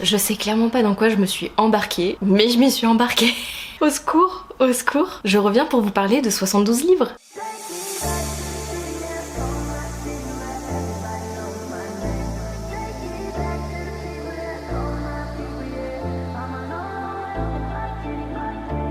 Je sais clairement pas dans quoi je me suis embarquée, mais je m'y suis embarquée. Au secours, au secours. Je reviens pour vous parler de 72 livres.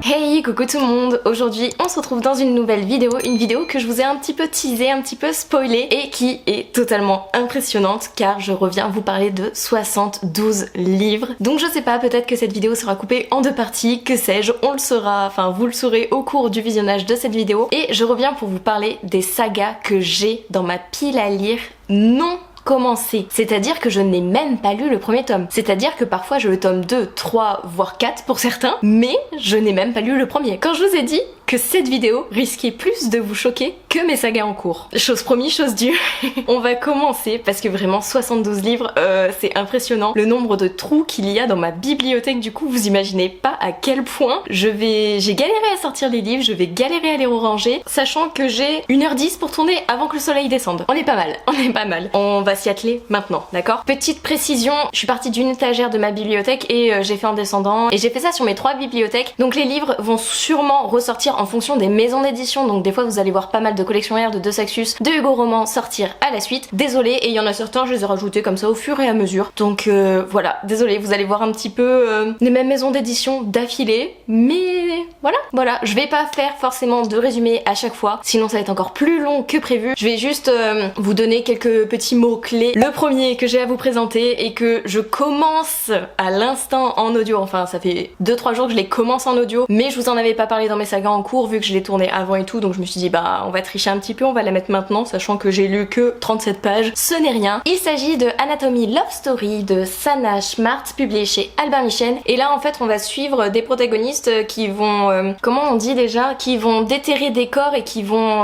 Hey, coucou tout le monde. Aujourd'hui on se retrouve dans une nouvelle vidéo, une vidéo que je vous ai un petit peu teasée, un petit peu spoilée et qui est totalement impressionnante car je reviens vous parler de 72 livres. Donc je sais pas, peut-être que cette vidéo sera coupée en deux parties, que sais-je, on le saura, enfin vous le saurez au cours du visionnage de cette vidéo. Et je reviens pour vous parler des sagas que j'ai dans ma pile à lire non commencé. C'est-à-dire que je n'ai même pas lu le premier tome. C'est-à-dire que parfois je le tome 2, 3, voire 4 pour certains, mais je n'ai même pas lu le premier. Quand je vous ai dit que cette vidéo risquait plus de vous choquer que mes sagas en cours. Chose promis, chose due. On va commencer parce que vraiment 72 livres, c'est impressionnant. Le nombre de trous qu'il y a dans ma bibliothèque, du coup, vous imaginez pas à quel point j'ai galéré à sortir les livres, je vais galérer à les ranger, sachant que j'ai 1h10 pour tourner avant que le soleil descende. On est pas mal, on est pas mal. On va s'y atteler maintenant, d'accord? Petite précision, je suis partie d'une étagère de ma bibliothèque et j'ai fait en descendant, et j'ai fait ça sur mes 3 bibliothèques. Donc les livres vont sûrement ressortir en fonction des maisons d'édition, donc des fois vous allez voir pas mal de collections R, de Deux Saxus, de Hugo Roman sortir à la suite. Désolée, et il y en a certains, je les ai rajoutés comme ça au fur et à mesure. Donc voilà, désolée, vous allez voir un petit peu les mêmes maisons d'édition d'affilée, mais voilà, je vais pas faire forcément de résumé à chaque fois, sinon ça va être encore plus long que prévu. Je vais juste vous donner quelques petits mots clés. Le premier que j'ai à vous présenter et que je commence à l'instant en audio, enfin ça fait 2-3 jours que je les commence en audio, mais je vous en avais pas parlé dans mes sagas en cours vu que je l'ai tourné avant et tout, donc je me suis dit bah on va tricher un petit peu, on va la mettre maintenant, sachant que j'ai lu que 37 pages, ce n'est rien. Il s'agit de Anatomy Love Story de Sana Schmartz, publié chez Albin Michel, et là en fait on va suivre des protagonistes qui vont, comment on dit déjà, qui vont déterrer des corps et qui vont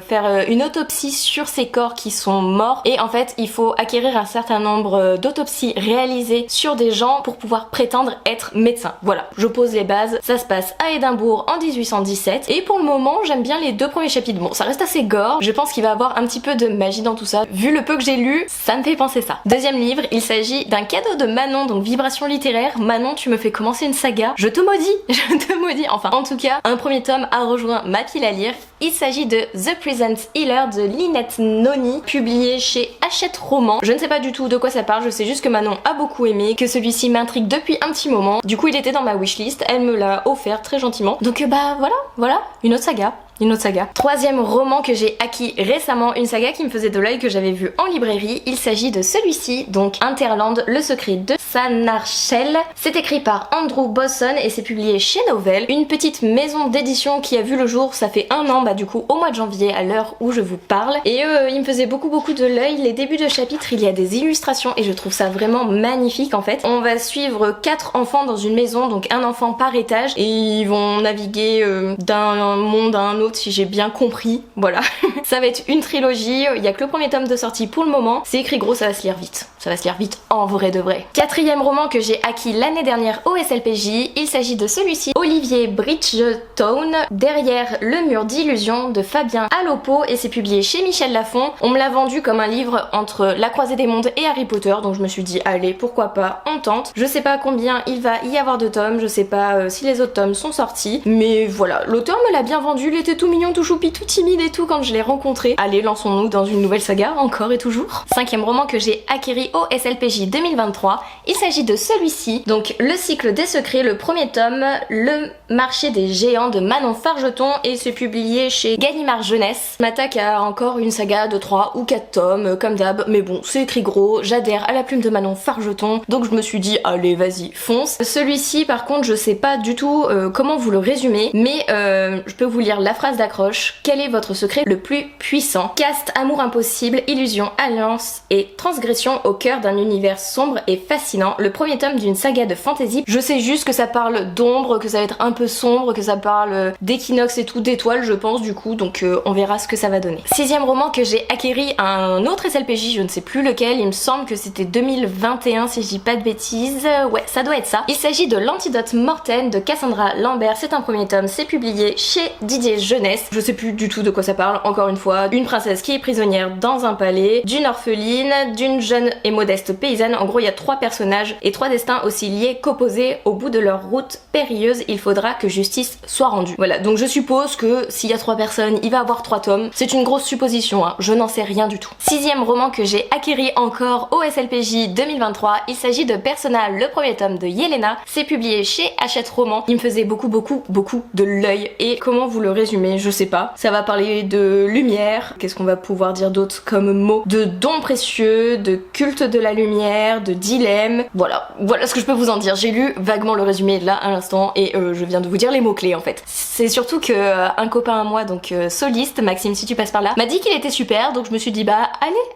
faire une autopsie sur ces corps qui sont morts, et en fait il faut acquérir un certain nombre d'autopsies réalisées sur des gens pour pouvoir prétendre être médecin. Voilà, je pose les bases, ça se passe à Édimbourg en 1817, et pour le moment j'aime bien les 2 premiers chapitres. Bon, ça reste assez gore, je pense qu'il va y avoir un petit peu de magie dans tout ça, vu le peu que j'ai lu, ça me fait penser ça. Deuxième livre, il s'agit d'un cadeau de Manon, donc Vibration littéraire. Manon, tu me fais commencer une saga, je te maudis, je te maudis. Enfin, en tout cas, un premier tome a rejoint ma pile à lire. Il s'agit de The Present Healer de Lynette Noni, publié chez Hachette Roman. Je ne sais pas du tout de quoi ça parle, je sais juste que Manon a beaucoup aimé, que celui-ci m'intrigue depuis un petit moment. Du coup, il était dans ma wishlist, elle me l'a offert très gentiment. Donc bah voilà, une autre saga. Une autre saga. Troisième roman que j'ai acquis récemment, une saga qui me faisait de l'œil, que j'avais vu en librairie. Il s'agit de celui-ci, donc Interland, le secret de Sanarchel. C'est écrit par Andrew Bosson et c'est publié chez Novell, une petite maison d'édition qui a vu le jour, ça fait 1 an, bah du coup au mois de janvier à l'heure où je vous parle. Et il me faisait beaucoup de l'œil. Les débuts de chapitre, il y a des illustrations et je trouve ça vraiment magnifique en fait. On va suivre 4 enfants dans une maison, donc un enfant par étage, et ils vont naviguer d'un monde à un autre, si j'ai bien compris, voilà. Ça va être une trilogie, il y a que le premier tome de sortie pour le moment, c'est écrit gros, ça va se lire vite. Ça va se lire vite en vrai de vrai. Quatrième roman que j'ai acquis l'année dernière au SLPJ, il s'agit de celui-ci, Olivier Bridgetown, Derrière le mur d'illusion de Fabien Alopo, et c'est publié chez Michel Lafon. On me l'a vendu comme un livre entre La Croisée des Mondes et Harry Potter, donc je me suis dit allez, pourquoi pas, on tente. Je sais pas combien il va y avoir de tomes, je sais pas si les autres tomes sont sortis, mais voilà, l'auteur me l'a bien vendu, il était tout mignon, tout choupi, tout timide et tout quand je l'ai rencontré. Allez, lançons-nous dans une nouvelle saga, encore et toujours. Cinquième roman que j'ai acquis au SLPJ 2023, il s'agit de celui-ci, donc Le cycle des secrets, le premier tome, Le marché des géants de Manon Fargeton, et c'est publié chez Gallimard Jeunesse. Je m'attaque à encore une saga de 3 ou 4 tomes, comme d'hab, mais bon, c'est écrit gros, j'adhère à la plume de Manon Fargeton, donc je me suis dit, allez, vas-y, fonce. Celui-ci, par contre, je sais pas du tout comment vous le résumer, mais je peux vous lire la phrase d'accroche. Quel est votre secret le plus puissant? Caste, amour impossible, illusion, alliance et transgression au cœur d'un univers sombre et fascinant. Le premier tome d'une saga de fantasy. Je sais juste que ça parle d'ombre, que ça va être un peu sombre, que ça parle d'équinoxe et tout, d'étoiles je pense du coup, donc on verra ce que ça va donner. Sixième roman que j'ai acquéri à un autre SLPJ, je ne sais plus lequel, il me semble que c'était 2021 si je dis pas de bêtises, ouais ça doit être ça. Il s'agit de L'Antidote mortelle de Cassandra Lambert, c'est un premier tome, c'est publié chez Didier Jeunesse. Je sais plus du tout de quoi ça parle, encore une fois. Une princesse qui est prisonnière dans un palais, d'une orpheline, d'une jeune et modeste paysanne. En gros il y a 3 personnages et 3 destins aussi liés qu'opposés. Au bout de leur route périlleuse, il faudra que justice soit rendue. Voilà, donc je suppose que s'il y a 3 personnes, il va avoir 3 tomes. C'est une grosse supposition, hein, je n'en sais rien du tout. 6e roman que j'ai acquéri encore au SLPJ 2023, il s'agit de Persona, le premier tome de Yelena. C'est publié chez Hachette Roman. Il me faisait beaucoup de l'œil. Et comment vous le résumer? Je sais pas. Ça va parler de lumière. Qu'est-ce qu'on va pouvoir dire d'autre comme mot? De dons précieux, de culte de la lumière, de dilemme. Voilà ce que je peux vous en dire. J'ai lu vaguement le résumé là à l'instant et je viens de vous dire les mots-clés en fait. C'est surtout que un copain à moi, donc soliste, Maxime si tu passes par là, m'a dit qu'il était super, donc je me suis dit bah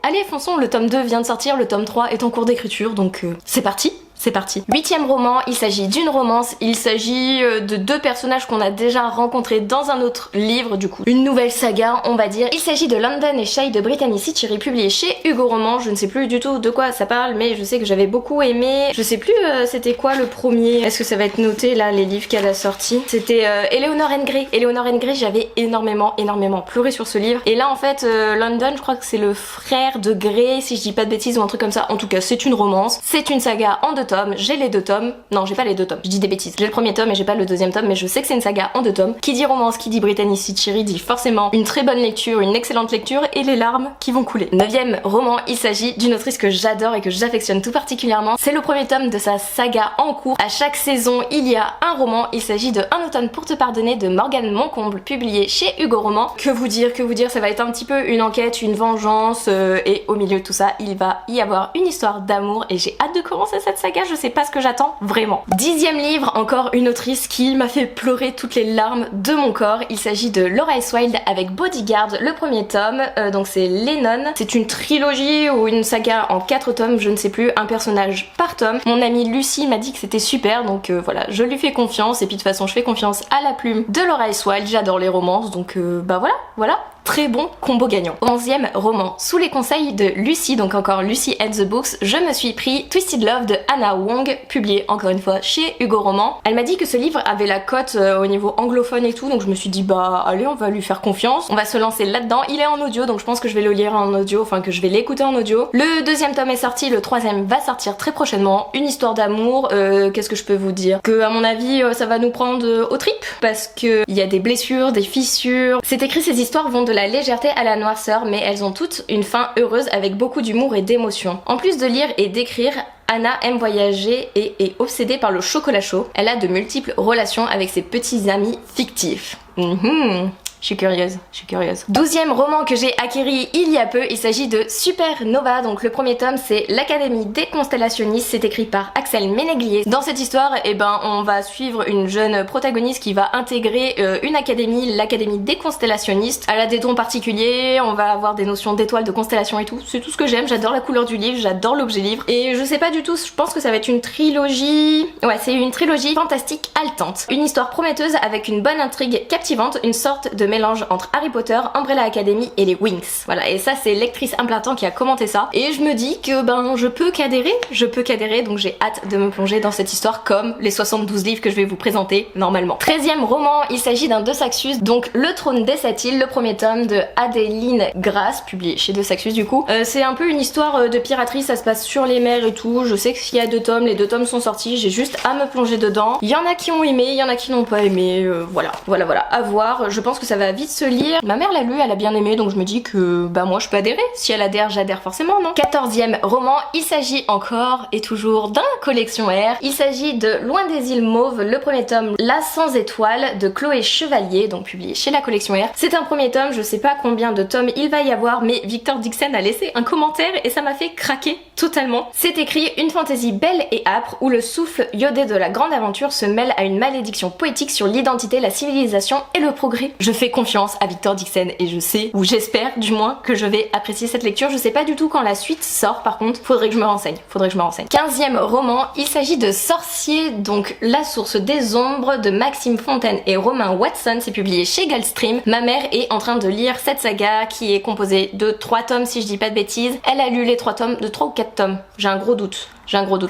allez fonçons, le tome 2 vient de sortir, le tome 3 est en cours d'écriture, donc c'est parti. C'est parti. 8e roman, il s'agit d'une romance, il s'agit de 2 personnages qu'on a déjà rencontrés dans un autre livre, du coup une nouvelle saga on va dire. Il s'agit de London et Shay de Brittany Citiri, publié chez Hugo Roman. Je ne sais plus du tout de quoi ça parle, mais je sais que j'avais beaucoup aimé. Je sais plus c'était quoi le premier, est-ce que ça va être noté là les livres qu'elle a sortis. C'était Eleanor and Gray. Eleanor and Gray, j'avais énormément pleuré sur ce livre. Et là en fait London, je crois que c'est le frère de Gray si je dis pas de bêtises ou un truc comme ça. En tout cas c'est une romance, c'est une saga en 2 tomes. J'ai les 2 tomes. Non, j'ai pas les 2 tomes. Je dis des bêtises. J'ai le premier tome et j'ai pas le 2e tome, mais je sais que c'est une saga en 2 tomes. Qui dit romance, qui dit Brittany Citiri dit forcément une très bonne lecture, une excellente lecture et les larmes qui vont couler. 9e roman, il s'agit d'une autrice que j'adore et que j'affectionne tout particulièrement. C'est le premier tome de sa saga en cours. À chaque saison, il y a un roman. Il s'agit de Un automne pour te pardonner de Morgane Moncomble, publié chez Hugo Roman. Que vous dire, ça va être un petit peu une enquête, une vengeance et au milieu de tout ça, il va y avoir une histoire d'amour et j'ai hâte de commencer cette saga. Je sais pas ce que j'attends vraiment. 10e livre, encore une autrice qui m'a fait pleurer toutes les larmes de mon corps. Il s'agit de Laura S. Wilde avec Bodyguard, le premier tome. Donc c'est Lennon. C'est une trilogie ou une saga en 4 tomes, je ne sais plus, un personnage par tome. Mon amie Lucie m'a dit que c'était super, donc voilà, je lui fais confiance et puis de toute façon je fais confiance à la plume de Laura S. Wilde. J'adore les romances, donc bah voilà. Très bon combo gagnant. 11e roman, sous les conseils de Lucie, donc encore Lucie and the Books, je me suis pris Twisted Love de Anna Wong, publié encore une fois chez Hugo Roman. Elle m'a dit que ce livre avait la cote au niveau anglophone et tout, donc je me suis dit bah allez, on va lui faire confiance, on va se lancer là-dedans. Il est en audio, donc je pense que je vais le lire en audio, enfin que je vais l'écouter en audio. Le 2e tome est sorti, le 3e va sortir très prochainement. Une histoire d'amour, qu'est-ce que je peux vous dire? Que à mon avis ça va nous prendre aux tripes, parce que il y a des blessures, des fissures. C'est écrit, ces histoires vont de la légèreté à la noirceur, mais elles ont toutes une fin heureuse avec beaucoup d'humour et d'émotion. En plus de lire et d'écrire, Anna aime voyager et est obsédée par le chocolat chaud. Elle a de multiples relations avec ses petits amis fictifs. Je suis curieuse. 12e roman que j'ai acquéri il y a peu, il s'agit de Supernova. Donc le premier tome c'est l'Académie des constellationnistes, c'est écrit par Axel Ménéglier. Dans cette histoire, on va suivre une jeune protagoniste qui va intégrer une académie, l'Académie des constellationnistes. Elle a des dons particuliers, on va avoir des notions d'étoiles, de constellations et tout. C'est tout ce que j'aime, j'adore la couleur du livre, j'adore l'objet livre. Et je sais pas du tout, je pense que ça va être une trilogie... Ouais, c'est une trilogie fantastique haletante. Une histoire prometteuse avec une bonne intrigue captivante, une sorte de mélange entre Harry Potter, Umbrella Academy et les Winx. Voilà, et ça c'est Lectrice Implantant qui a commenté ça. Et je me dis que je peux qu'adhérer, donc j'ai hâte de me plonger dans cette histoire comme les 72 livres que je vais vous présenter normalement. 13e roman, il s'agit d'un De Saxus, donc Le Trône des 7 îles, le premier tome de Adeline Grasse, publié chez De Saxus du coup. C'est un peu une histoire de piraterie, ça se passe sur les mers et tout. Je sais qu'il y a 2 tomes, les 2 tomes sont sortis, j'ai juste à me plonger dedans. Il y en a qui ont aimé, il y en a qui n'ont pas aimé, voilà, à voir. Je pense que ça va vite se lire. Ma mère l'a lu, elle a bien aimé, donc je me dis que moi je peux adhérer. Si elle adhère, j'adhère forcément, non? 14e roman, il s'agit encore et toujours d'un collection R. Il s'agit de Loin des îles Mauves, le premier tome La Sans Étoiles de Chloé Chevalier, donc publié chez la collection R. C'est un premier tome, je sais pas combien de tomes il va y avoir, mais Victor Dixon a laissé un commentaire et ça m'a fait craquer totalement. C'est écrit une fantaisie belle et âpre où le souffle iodé de la grande aventure se mêle à une malédiction poétique sur l'identité, la civilisation et le progrès. Je fais confiance à Victor Dixon et je sais, ou j'espère du moins, que je vais apprécier cette lecture. Je sais pas du tout quand la suite sort par contre, faudrait que je me renseigne. 15e roman, il s'agit de Sorcier, donc La Source des Ombres de Maxime Fontaine et Romain Watson, c'est publié chez Gulfstream. Ma mère est en train de lire cette saga qui est composée de 3 tomes si je dis pas de bêtises. Elle a lu les 3 tomes, de 3 ou 4 tomes, j'ai un gros doute.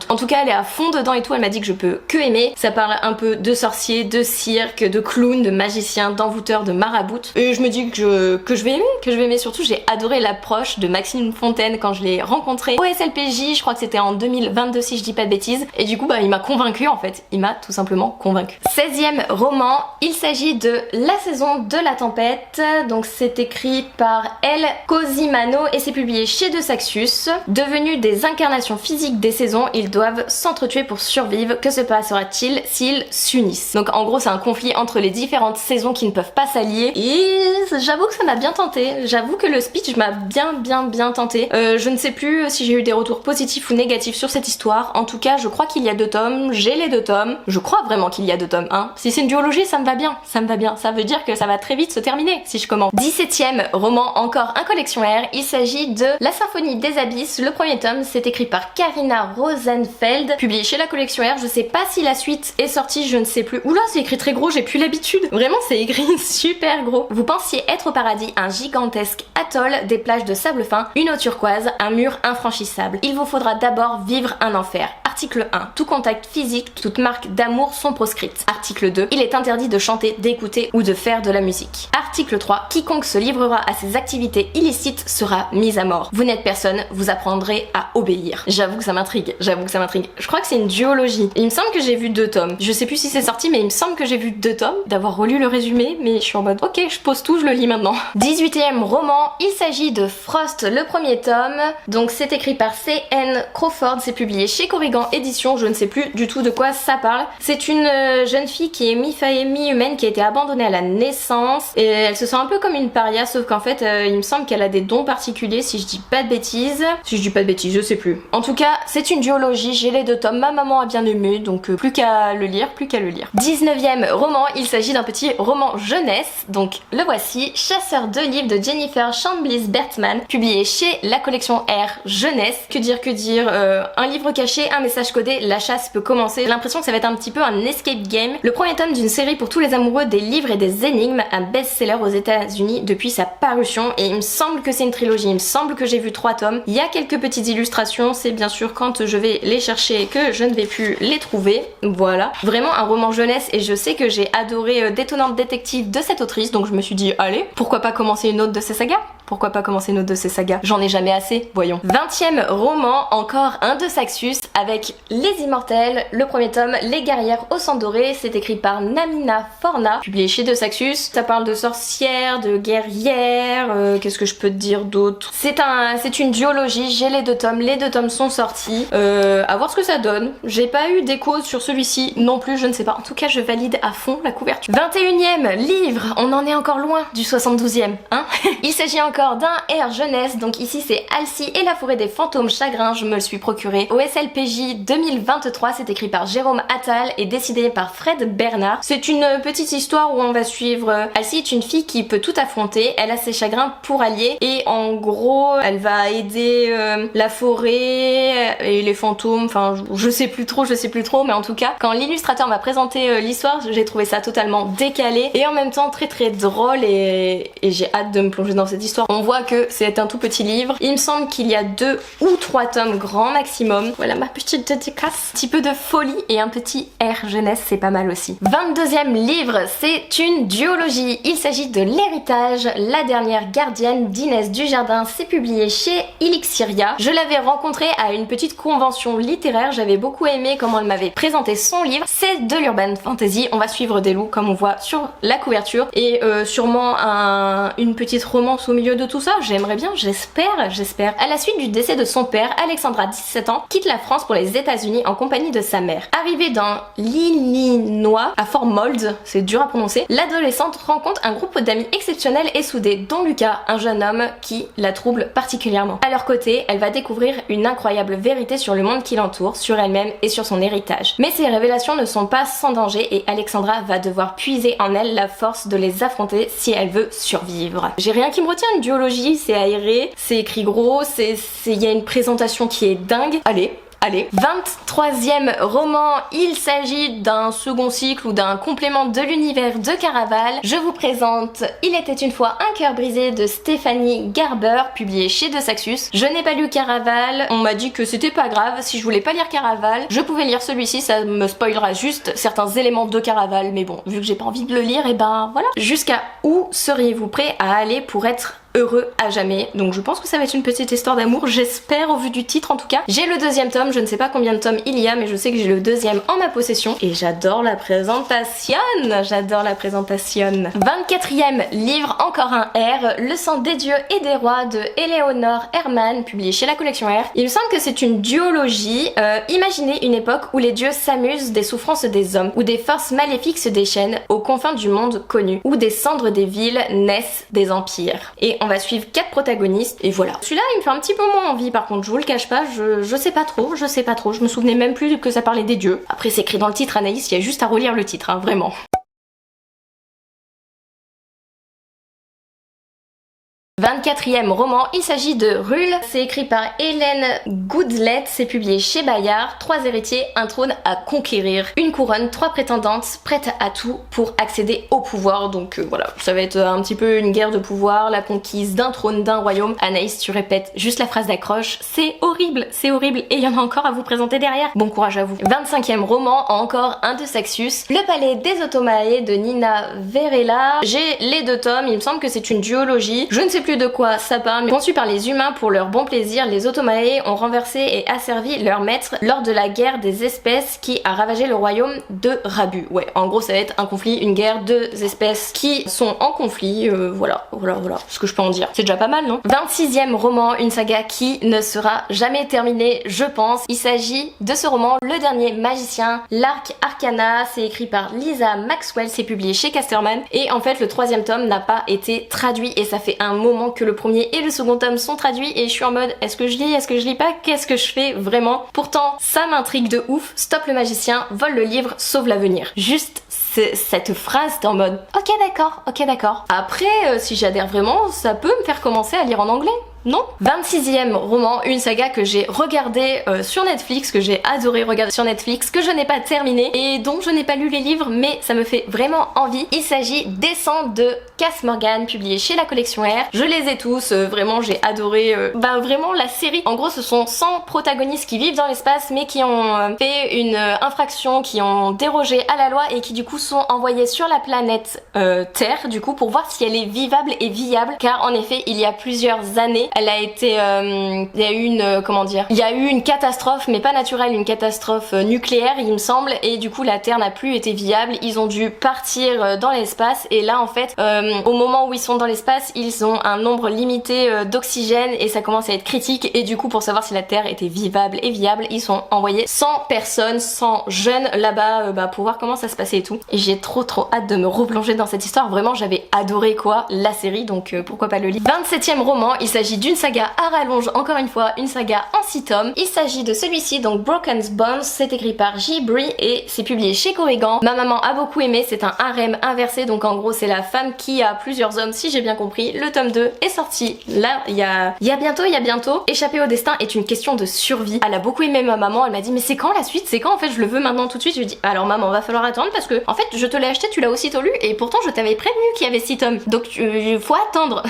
En tout cas, elle est à fond dedans et tout, elle m'a dit que je peux aimer. Ça parle un peu de sorciers, de cirque, de clowns, de magiciens, d'envoûteurs, de marins maraboute. Et je me dis que je vais aimer, surtout j'ai adoré l'approche de Maxime Fontaine quand je l'ai rencontré au SLPJ, je crois que c'était en 2022 si je dis pas de bêtises. Et du coup il m'a convaincu en fait, il m'a tout simplement convaincu. 16e roman, il s'agit de La saison de la tempête, donc c'est écrit par El Cosimano et c'est publié chez De Saxus. Devenus des incarnations physiques des saisons, ils doivent s'entretuer pour survivre. Que se passera-t-il s'ils s'unissent? Donc en gros c'est un conflit entre les différentes saisons qui ne peuvent pas s'allier et j'avoue que ça m'a bien tenté. J'avoue que le speech m'a bien tenté. Je ne sais plus si j'ai eu des retours positifs ou négatifs sur cette histoire. En tout cas je crois qu'il y a 2 tomes, j'ai les 2 tomes. Je crois vraiment qu'il y a 2 tomes, hein. Si c'est une duologie ça me va bien, ça veut dire que ça va très vite se terminer si je commence. 17e roman, encore un collection R, il s'agit de La symphonie des abysses, le premier tome, c'est écrit par Karina Rosenfeld, publié chez la collection R, je sais pas si la suite est sortie, je ne sais plus. Oula c'est écrit très gros, j'ai plus l'habitude. Vraiment c'est écrit super gros. Vous pensiez être au paradis, un gigantesque atoll, des plages de sable fin, une eau turquoise, un mur infranchissable. Il vous faudra d'abord vivre un enfer. Article 1. Tout contact physique, toute marque d'amour sont proscrites. Article 2. Il est interdit de chanter, d'écouter ou de faire de la musique. Article 3. Quiconque se livrera à ces activités illicites sera mis à mort. Vous n'êtes personne, vous apprendrez à obéir. J'avoue que ça m'intrigue, Je crois que c'est une duologie. Il me semble que j'ai vu 2 tomes. Je sais plus si c'est sorti mais il me semble que j'ai vu 2 tomes, d'avoir relu le résumé, mais je suis en mode ok je pose tout, je le lis maintenant. 18e roman, il s'agit de Frost, le premier tome. Donc c'est écrit par C.N. Crawford, c'est publié chez Corrigan Édition, je ne sais plus du tout de quoi ça parle. C'est une jeune fille qui est mi-fae et mi-humaine qui a été abandonnée à la naissance et elle se sent un peu comme une paria, sauf qu'en fait il me semble qu'elle a des dons particuliers si je dis pas de bêtises. Si je dis pas de bêtises, je sais plus. En tout cas c'est une duologie, j'ai les 2 tomes, ma maman a bien aimé donc plus qu'à le lire. 19e roman, il s'agit d'un petit roman jeunesse, donc le voici, Chasseur de livres de Jennifer Chambliss Bertman, publié chez la collection R jeunesse. Que dire, un livre caché, un message codé, la chasse peut commencer. J'ai l'impression que ça va être un petit peu un escape game. Le premier tome d'une série pour tous les amoureux des livres et des énigmes, un best-seller aux États-Unis depuis sa parution et il me semble que c'est une trilogie, il me semble que j'ai vu 3 tomes. Il y a quelques petites illustrations, c'est bien sûr quand je vais les chercher que je ne vais plus les trouver. Voilà. Vraiment un roman jeunesse et je sais que j'ai adoré Détonnante détective de cette autrice donc je me suis dit allez, pourquoi pas commencer une autre de ces sagas? J'en ai jamais assez, voyons. 20e roman, encore un de Saxus avec Les Immortels, le premier tome, Les guerrières au sang doré, c'est écrit par Namina Forna, publié chez De Saxus. Ça parle de sorcières, de guerrières, qu'est-ce que je peux te dire d'autre? C'est une duologie, j'ai les 2 tomes sont sortis, à voir ce que ça donne. J'ai pas eu d'écho sur celui-ci non plus, je ne sais pas, en tout cas je valide à fond la couverture. 21e livre, on en est encore loin du 72e, hein. Il s'agit encore d'un R jeunesse, donc ici c'est Alcy et la forêt des fantômes chagrins, je me le suis procuré au SLPJ 2023, c'est écrit par Jérôme Attal et dessiné par Fred Bernard. C'est une petite histoire où on va suivre Alcy est une fille qui peut tout affronter, elle a ses chagrins pour allier et en gros elle va aider la forêt et les fantômes, enfin je sais plus trop mais en tout cas quand l'illustrateur m'a présenté l'histoire j'ai trouvé ça totalement décalé et en même temps très drôle et j'ai hâte de me plonger dans cette histoire. On voit que c'est un tout petit livre. Il me semble qu'il y a 2 ou 3 tomes grand maximum. Voilà ma petite dédicace. Un petit peu de folie et un petit R jeunesse, c'est pas mal aussi. 22e livre, c'est une duologie. Il s'agit de L'héritage, la dernière gardienne d'Inès Dujardin. C'est publié chez Elixiria. Je l'avais rencontrée à une petite convention littéraire. J'avais beaucoup aimé comment elle m'avait présenté son livre. C'est de l'urban fantasy. On va suivre des loups comme on voit sur la couverture et sûrement une petite romance au milieu de tout ça, j'aimerais bien, j'espère. À la suite du décès de son père, Alexandra, 17 ans, quitte la France pour les États-Unis en compagnie de sa mère. Arrivée dans l'Illinois, à Fort Mold, c'est dur à prononcer, l'adolescente rencontre un groupe d'amis exceptionnels et soudés, dont Lucas, un jeune homme qui la trouble particulièrement. À leur côté, elle va découvrir une incroyable vérité sur le monde qui l'entoure, sur elle-même et sur son héritage. Mais ces révélations ne sont pas sans danger et Alexandra va devoir puiser en elle la force de les affronter si elle veut survivre. J'ai rien qui me retient, une duologie, c'est aéré, c'est écrit gros, il y a une présentation qui est dingue. Allez, Allez. 23e roman, il s'agit d'un second cycle ou d'un complément de l'univers de Caraval. Je vous présente Il était une fois un cœur brisé de Stéphanie Garber, publié chez De Saxus. Je n'ai pas lu Caraval, on m'a dit que c'était pas grave, si je voulais pas lire Caraval, je pouvais lire celui-ci, ça me spoilera juste certains éléments de Caraval, mais bon, vu que j'ai pas envie de le lire, et ben voilà. Jusqu'à où seriez-vous prêt à aller pour être heureux à jamais? Donc je pense que ça va être une petite histoire d'amour, j'espère au vu du titre en tout cas. J'ai le deuxième tome, je ne sais pas combien de tomes il y a, mais je sais que j'ai le deuxième en ma possession et j'adore la présentation, j'adore la présentation. 24e livre, encore un R, Le sang des dieux et des rois de Eleonore Herman, publié chez la collection R. Il me semble que c'est une duologie. Imaginez une époque où les dieux s'amusent des souffrances des hommes, où des forces maléfiques se déchaînent aux confins du monde connu, où des cendres des villes naissent des empires. Et on va suivre 4 protagonistes et voilà. Celui-là il me fait un petit peu moins envie par contre, je vous le cache pas, je sais pas trop, je me souvenais même plus que ça parlait des dieux. Après c'est écrit dans le titre Anaïs, il y a juste à relire le titre, hein, vraiment. 24e roman, il s'agit de Rule, c'est écrit par Hélène Goodlett, c'est publié chez Bayard. 3 héritiers, un trône à conquérir, une couronne, 3 prétendantes prêtes à tout pour accéder au pouvoir. Donc voilà, ça va être un petit peu une guerre de pouvoir, la conquise d'un trône, d'un royaume. Anaïs, tu répètes juste la phrase d'accroche, c'est horrible et il y en a encore à vous présenter derrière. Bon courage à vous. 25e roman, encore un de Saxus, Le palais des Automae de Nina Verella. J'ai les 2 tomes, il me semble que c'est une duologie, je ne sais plus de quoi ça parle, mais conçu par les humains pour leur bon plaisir, les Automae ont renversé et asservi leur maître lors de la guerre des espèces qui a ravagé le royaume de Rabu. Ouais, en gros ça va être un conflit, une guerre, 2 espèces qui sont en conflit, voilà ce que je peux en dire. C'est déjà pas mal, non? 26e roman, une saga qui ne sera jamais terminée, je pense. Il s'agit de ce roman, Le Dernier Magicien, l'Arc Arcana, c'est écrit par Lisa Maxwell, c'est publié chez Casterman, et en fait le 3e tome n'a pas été traduit et ça fait un moment que le premier et le second tome sont traduits et je suis en mode est-ce que je lis pas, qu'est-ce que je fais vraiment? Pourtant ça m'intrigue de ouf. Stop le magicien, vole le livre, sauve l'avenir. Juste cette phrase, t'es en mode ok d'accord. Après si j'adhère vraiment, ça peut me faire commencer à lire en anglais. Non? 26e roman, une saga que j'ai regardée sur Netflix, que j'ai adoré regarder sur Netflix, que je n'ai pas terminé et dont je n'ai pas lu les livres, mais ça me fait vraiment envie. Il s'agit Descente de Cass Morgan, publié chez la collection R. Je les ai tous, vraiment j'ai adoré vraiment la série. En gros ce sont 100 protagonistes qui vivent dans l'espace mais qui ont fait une infraction, qui ont dérogé à la loi et qui du coup sont envoyés sur la planète Terre du coup pour voir si elle est vivable et viable, car en effet il y a plusieurs années elle a été il y a eu une il y a eu une catastrophe, mais pas naturelle, une catastrophe nucléaire il me semble, et du coup la Terre n'a plus été viable. Ils ont dû partir dans l'espace et là en fait au moment où ils sont dans l'espace ils ont un nombre limité d'oxygène et ça commence à être critique, et du coup pour savoir si la Terre était vivable et viable ils sont envoyés 100 personnes, 100 jeunes là-bas pour voir comment ça se passait et tout, et j'ai trop hâte de me replonger dans cette histoire. Vraiment j'avais adoré la série, donc pourquoi pas le lire. 27e roman, il s'agit d'une saga à rallonge, encore une fois une saga en 6 tomes. Il s'agit de celui-ci, donc Broken Bones, c'est écrit par J. Bree et c'est publié chez Corrigan. Ma maman a beaucoup aimé, c'est un harem inversé, donc en gros c'est la femme qui a plusieurs hommes si j'ai bien compris. Le tome 2 est sorti là il y a bientôt. Échapper au destin est une question de survie. Elle a beaucoup aimé ma maman, elle m'a dit mais c'est quand la suite, c'est quand? En fait je le veux maintenant tout de suite. Je lui ai dit alors maman va falloir attendre parce que en fait je te l'ai acheté, tu l'as aussitôt lu et pourtant je t'avais prévenu qu'il y avait 6 tomes, donc faut attendre.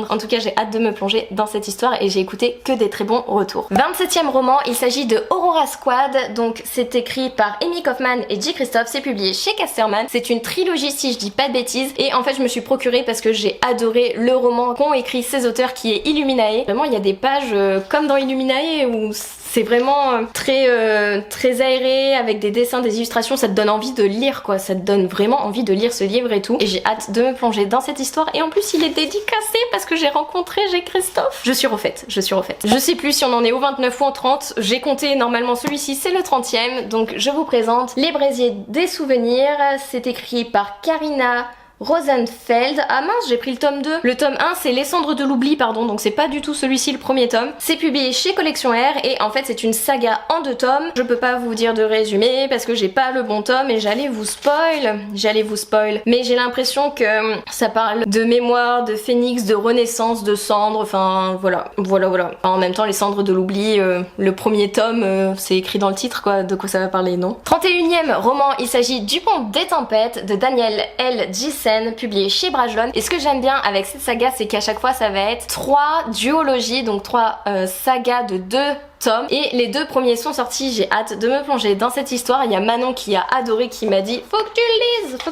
En tout cas j'ai hâte de me plonger dans cette histoire et j'ai écouté que des très bons retours. 27e roman, il s'agit de Aurora Squad, donc c'est écrit par Amy Kaufman et J. Christophe, c'est publié chez Casterman. C'est une trilogie si je dis pas de bêtises, et en fait je me suis procuré parce que j'ai adoré le roman qu'ont écrit ces auteurs qui est Illuminae. Vraiment il y a des pages comme dans Illuminae où c'est vraiment très aéré avec des dessins, des illustrations, ça te donne envie de lire quoi, ça te donne vraiment envie de lire ce livre et tout, et j'ai hâte de me plonger dans cette histoire, et en plus il est dédicacé parce que j'ai rencontré J. Christophe. Je suis refaite. Je sais plus si on en est au 29 ou au 30, j'ai compté normalement celui-ci c'est le 30e, donc je vous présente Les Braisiers des Souvenirs, c'est écrit par Karina Rosenfeld. Ah mince, j'ai pris le tome 2. Le tome 1 c'est Les Cendres de l'oubli, pardon, donc c'est pas du tout celui-ci le premier tome. C'est publié chez Collection R et en fait c'est une saga en 2 tomes. Je peux pas vous dire de résumé parce que j'ai pas le bon tome et j'allais vous spoil. Mais j'ai l'impression que ça parle de mémoire, de phénix, de renaissance, de cendres, enfin voilà. En même temps Les Cendres de l'oubli, le premier tome, c'est écrit dans le titre quoi, de quoi ça va parler, non? 31e roman, il s'agit du Pont des Tempêtes de Daniel L. Gissen, publié chez Brajlon. Et ce que j'aime bien avec cette saga, c'est qu'à chaque fois ça va être 3 duologies, donc 3 sagas de 2 tomes, et les 2 premiers sont sortis. J'ai hâte de me plonger dans cette histoire. Il y a Manon qui a adoré, qui m'a dit faut que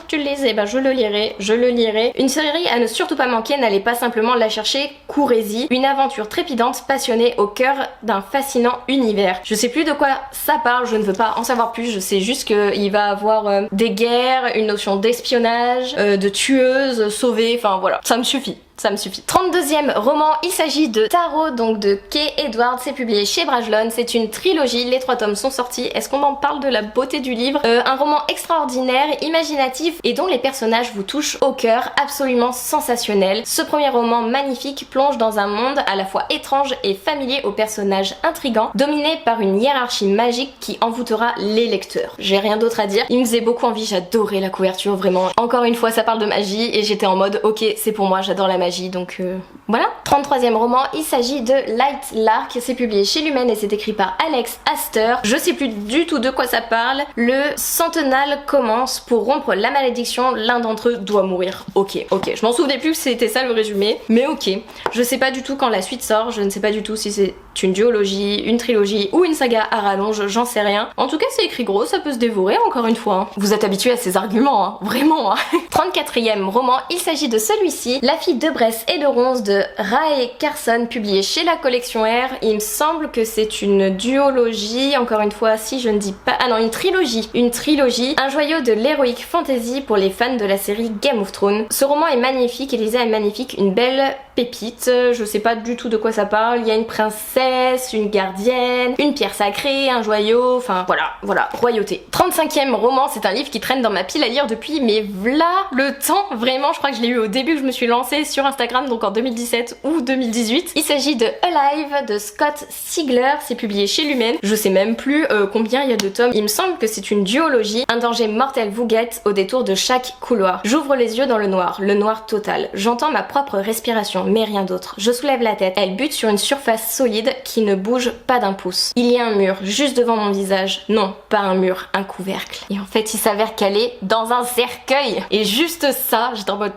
tu le lises, et ben je le lirai. Une série à ne surtout pas manquer, n'allez pas simplement la chercher, courez-y. Une aventure trépidante, passionnée au cœur d'un fascinant univers. Je sais plus de quoi ça parle, je ne veux pas en savoir plus, je sais juste qu'il va avoir des guerres, une notion d'espionnage, de tueuse, sauvée, enfin voilà, ça me suffit. 32e roman, il s'agit de Tarot, donc de Kay Edwards, c'est publié chez Brajlon, c'est une trilogie, les 3 tomes sont sortis. Est-ce qu'on en parle de la beauté du livre? Un roman extraordinaire, imaginatif et dont les personnages vous touchent au cœur, absolument sensationnel. Ce premier roman magnifique plonge dans un monde à la fois étrange et familier aux personnages intrigants, dominé par une hiérarchie magique qui envoûtera les lecteurs. J'ai rien d'autre à dire, il me faisait beaucoup envie, j'adorais la couverture, vraiment. Encore une fois, ça parle de magie et j'étais en mode ok, c'est pour moi, j'adore la magie. Donc voilà. 33e roman, il s'agit de Light Lark, c'est publié chez Lumen et c'est écrit par Alex Astor. Je sais plus du tout de quoi ça parle. Le centennal commence pour rompre la malédiction, l'un d'entre eux doit mourir. Ok, je m'en souvenais plus que c'était ça le résumé, mais ok. Je sais pas du tout quand la suite sort, je ne sais pas du tout si c'est une duologie, une trilogie ou une saga à rallonge, j'en sais rien. En tout cas c'est écrit gros, ça peut se dévorer encore une fois. Hein. Vous êtes habitués à ces arguments, hein. Vraiment. Hein. 34e roman, il s'agit de celui-ci, La fille de Bresse et de Ronce de Rae Carson, publié chez la Collection R. Il me semble que c'est une duologie, encore une fois si je ne dis pas... Ah non, une trilogie, un joyau de l'heroic fantasy pour les fans de la série Game of Thrones. Ce roman est magnifique, Elisa est magnifique, une belle pépite, je sais pas du tout de quoi ça parle. Il y a une princesse, une gardienne, une pierre sacrée, un joyau, enfin voilà, royauté. 35e roman, c'est un livre qui traîne dans ma pile à lire depuis mais v'là le temps, vraiment, je crois que je l'ai eu au début que je me suis lancée sur Instagram, donc en 2017 ou 2018. Il s'agit de Alive de Scott Sigler, c'est publié chez Lumen. Je sais même plus combien il y a de tomes. Il me semble que c'est une duologie. Un danger mortel vous guette au détour de chaque couloir. J'ouvre les yeux dans le noir total. J'entends ma propre respiration, mais rien d'autre. Je soulève la tête. Elle bute sur une surface solide qui ne bouge pas d'un pouce. Il y a un mur juste devant mon visage. Non, pas un mur, un couvercle. Et en fait, il s'avère qu'elle est dans un cercueil. Et juste ça, j'étais en mode...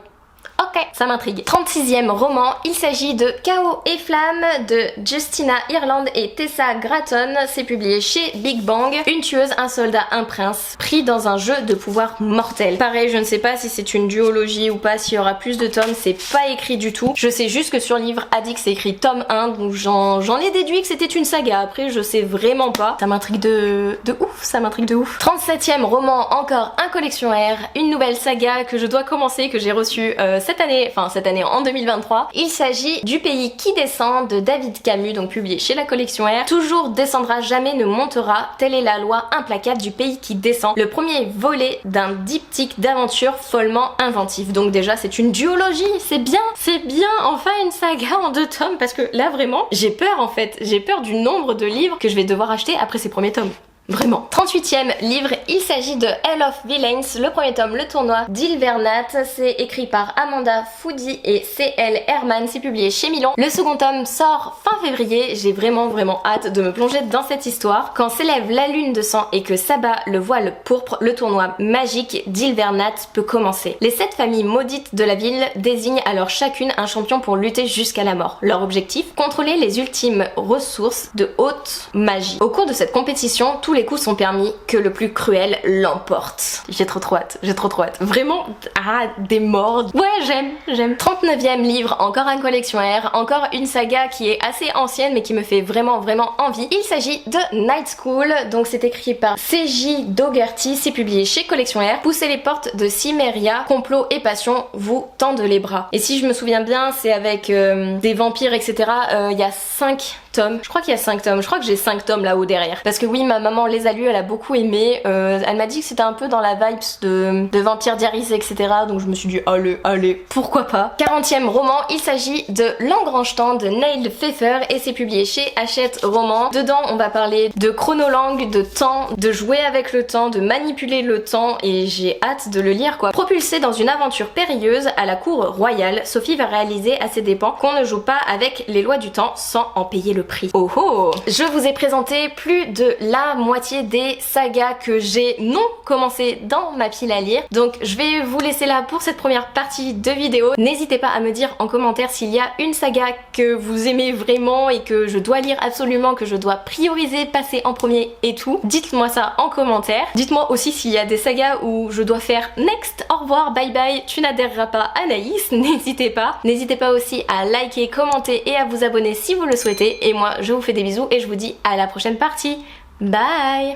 Ok, ça m'intrigue. 36e roman, il s'agit de Chaos et Flammes de Justina Ireland et Tessa Gratton. C'est publié chez Big Bang. Une tueuse, un soldat, un prince, pris dans un jeu de pouvoir mortel. Pareil, je ne sais pas si c'est une duologie ou pas, s'il y aura plus de tomes, c'est pas écrit du tout. Je sais juste que sur Livre Addict c'est écrit tome 1, donc j'en ai déduit que c'était une saga. Après, je sais vraiment pas. Ça m'intrigue de ouf, ça m'intrigue de ouf. 37e roman, encore un Collection R, une nouvelle saga que je dois commencer, que j'ai reçue cette année en 2023. Il s'agit du Pays qui descend de David Camus, donc publié chez la Collection R. Toujours descendra, jamais ne montera, telle est la loi implacable du Pays qui descend. Le premier volet d'un diptyque d'aventure follement inventif. Donc déjà c'est une duologie, c'est bien, enfin une saga en 2 tomes, parce que là vraiment j'ai peur en fait, j'ai peur du nombre de livres que je vais devoir acheter après ces premiers tomes. Vraiment. 38e livre, il s'agit de Hell of Villains, le premier tome, le tournoi d'Ilvernat. C'est écrit par Amanda Foody et C.L. Herman, c'est publié chez Milan. Le second tome sort fin février, j'ai vraiment hâte de me plonger dans cette histoire. Quand s'élève la lune de sang et que s'abat le voile pourpre, le tournoi magique d'Ilvernat peut commencer. Les 7 familles maudites de la ville désignent alors chacune un champion pour lutter jusqu'à la mort. Leur objectif, contrôler les ultimes ressources de haute magie. Au cours de cette compétition, tous les coups sont permis, que le plus cruel l'emporte. J'ai trop hâte. Vraiment, des morts. Ouais, j'aime. 39e livre, encore un Collection R, encore une saga qui est assez ancienne mais qui me fait vraiment envie. Il s'agit de Night School, donc c'est écrit par C.J. Dougherty, c'est publié chez Collection R. Poussez les portes de Cimmeria, complot et passion vous tendent les bras. Et si je me souviens bien, c'est avec des vampires, etc. Il y a 5 tomes. Je crois qu'il y a 5 tomes. Je crois que j'ai 5 tomes là-haut derrière. Parce que oui, ma maman les a lus, elle a beaucoup aimé. Elle m'a dit que c'était un peu dans la vibes de Vampire Diaries, etc. Donc je me suis dit, allez, pourquoi pas. 40e roman, il s'agit de L'Engrange-Temps de Neil Pfeffer et c'est publié chez Hachette Roman. Dedans, on va parler de chronolangue, de temps, de jouer avec le temps, de manipuler le temps et j'ai hâte de le lire quoi. Propulsée dans une aventure périlleuse à la cour royale, Sophie va réaliser à ses dépens qu'on ne joue pas avec les lois du temps sans en payer le prix. Oh oh! Je vous ai présenté plus de la moitié des sagas que j'ai non commencé dans ma pile à lire. Donc je vais vous laisser là pour cette première partie de vidéo. N'hésitez pas à me dire en commentaire s'il y a une saga que vous aimez vraiment et que je dois lire absolument, que je dois prioriser, passer en premier et tout. Dites-moi ça en commentaire. Dites-moi aussi s'il y a des sagas où je dois faire next, au revoir, bye bye, tu n'adhéreras pas Anaïs, n'hésitez pas. N'hésitez pas aussi à liker, commenter et à vous abonner si vous le souhaitez. Et moi je vous fais des bisous et je vous dis à la prochaine partie. Bye!